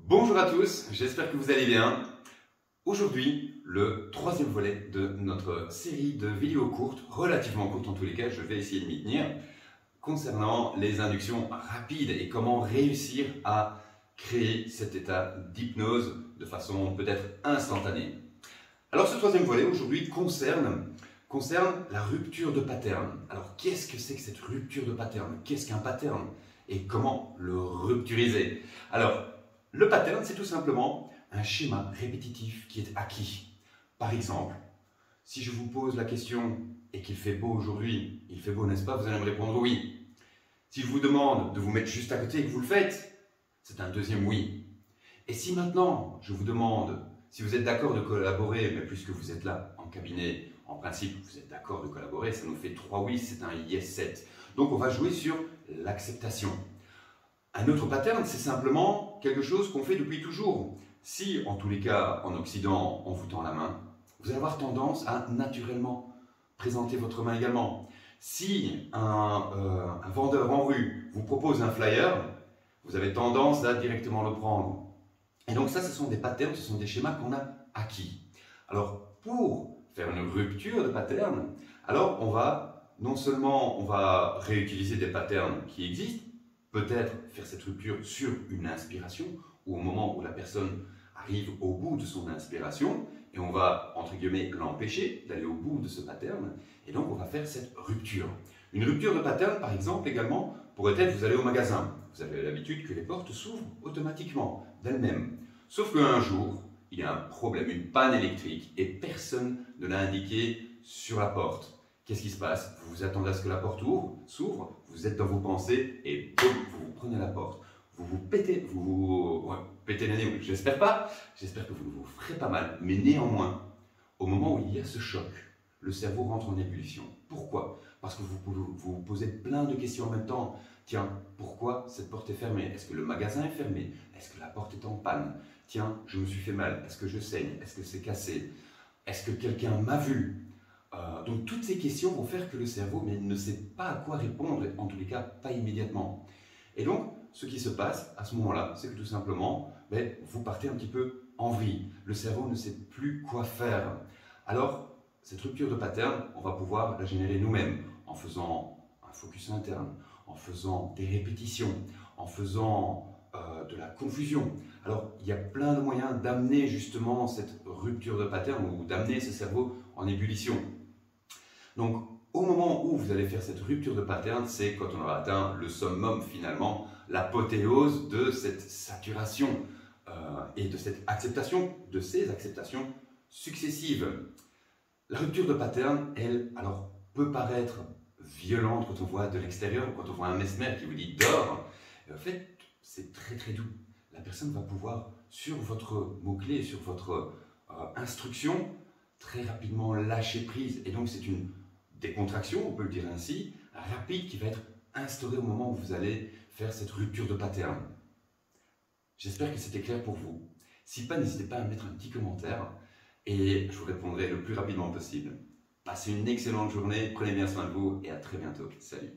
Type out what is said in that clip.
Bonjour à tous, j'espère que vous allez bien. Aujourd'hui, le troisième volet de notre série de vidéos courtes, relativement courtes en tous les cas, je vais essayer de m'y tenir, concernant les inductions rapides et comment réussir à créer cet état d'hypnose de façon peut-être instantanée. Alors ce troisième volet aujourd'hui concerne la rupture de pattern. Alors qu'est-ce que c'est que cette rupture de pattern? Qu'est-ce qu'un pattern? Et comment le rupturiser? Alors, le pattern, c'est tout simplement un schéma répétitif qui est acquis. Par exemple, si je vous pose la question et qu'il fait beau aujourd'hui, il fait beau, n'est-ce pas? Vous allez me répondre oui. Si je vous demande de vous mettre juste à côté et que vous le faites, c'est un deuxième oui. Et si maintenant, je vous demande si vous êtes d'accord de collaborer, mais puisque vous êtes là en cabinet, en principe, vous êtes d'accord de collaborer, ça nous fait 3 oui, c'est un yes 7. Donc on va jouer sur l'acceptation. Un autre pattern, c'est simplement quelque chose qu'on fait depuis toujours. Si, en tous les cas, en Occident, on vous tend la main, vous allez avoir tendance à naturellement présenter votre main également. Si un vendeur en rue vous propose un flyer, vous avez tendance à directement le prendre. Et donc ça, ce sont des patterns, ce sont des schémas qu'on a acquis. Alors, pour faire une rupture de pattern, alors non seulement on va réutiliser des patterns qui existent, peut-être faire cette rupture sur une inspiration, ou au moment où la personne arrive au bout de son inspiration, et on va, entre guillemets, l'empêcher d'aller au bout de ce pattern, et donc on va faire cette rupture. Une rupture de pattern, par exemple, également, pourrait être, vous allez au magasin, vous avez l'habitude que les portes s'ouvrent automatiquement, d'elles-mêmes. Sauf qu'un jour, il y a un problème, une panne électrique, et personne ne l'a indiqué sur la porte. Qu'est-ce qui se passe? Vous vous attendez à ce que la porte s'ouvre, vous êtes dans vos pensées, et boum, vous prenez la porte. Vous pétez le nez, j'espère pas, j'espère que vous ne vous ferez pas mal, mais néanmoins, au moment où il y a ce choc, le cerveau rentre en ébullition. Pourquoi? Parce que vous posez plein de questions en même temps. Tiens, pourquoi cette porte est fermée? Est-ce que le magasin est fermé? Est-ce que la porte est en panne? Tiens, je me suis fait mal. Est-ce que je saigne? Est-ce que c'est cassé? Est-ce que quelqu'un m'a vu? Donc toutes ces questions vont faire que le cerveau ne sait pas à quoi répondre, en tous les cas pas immédiatement. Et donc, ce qui se passe à ce moment-là, c'est que tout simplement, vous partez un petit peu en vrille. Le cerveau ne sait plus quoi faire. Alors, cette rupture de pattern, on va pouvoir la générer nous-mêmes en faisant un focus interne, en faisant des répétitions, en faisant de la confusion. Alors, il y a plein de moyens d'amener justement cette rupture de pattern ou d'amener ce cerveau en ébullition. Donc, au moment où vous allez faire cette rupture de pattern, c'est quand on aura atteint le summum finalement, l'apothéose de cette saturation et de cette acceptation, de ces acceptations successives. La rupture de pattern, elle, alors, peut paraître violente quand on voit de l'extérieur, quand on voit un mesmer qui vous dit dors. Et en fait, c'est très très doux. La personne va pouvoir, sur votre mot-clé, sur votre instruction, très rapidement lâcher prise. Et donc, c'est une décontraction, on peut le dire ainsi, rapide qui va être instaurée au moment où vous allez faire cette rupture de pattern. J'espère que c'était clair pour vous. Si pas, n'hésitez pas à mettre un petit commentaire et je vous répondrai le plus rapidement possible. Passez une excellente journée, prenez bien soin de vous et à très bientôt. Salut!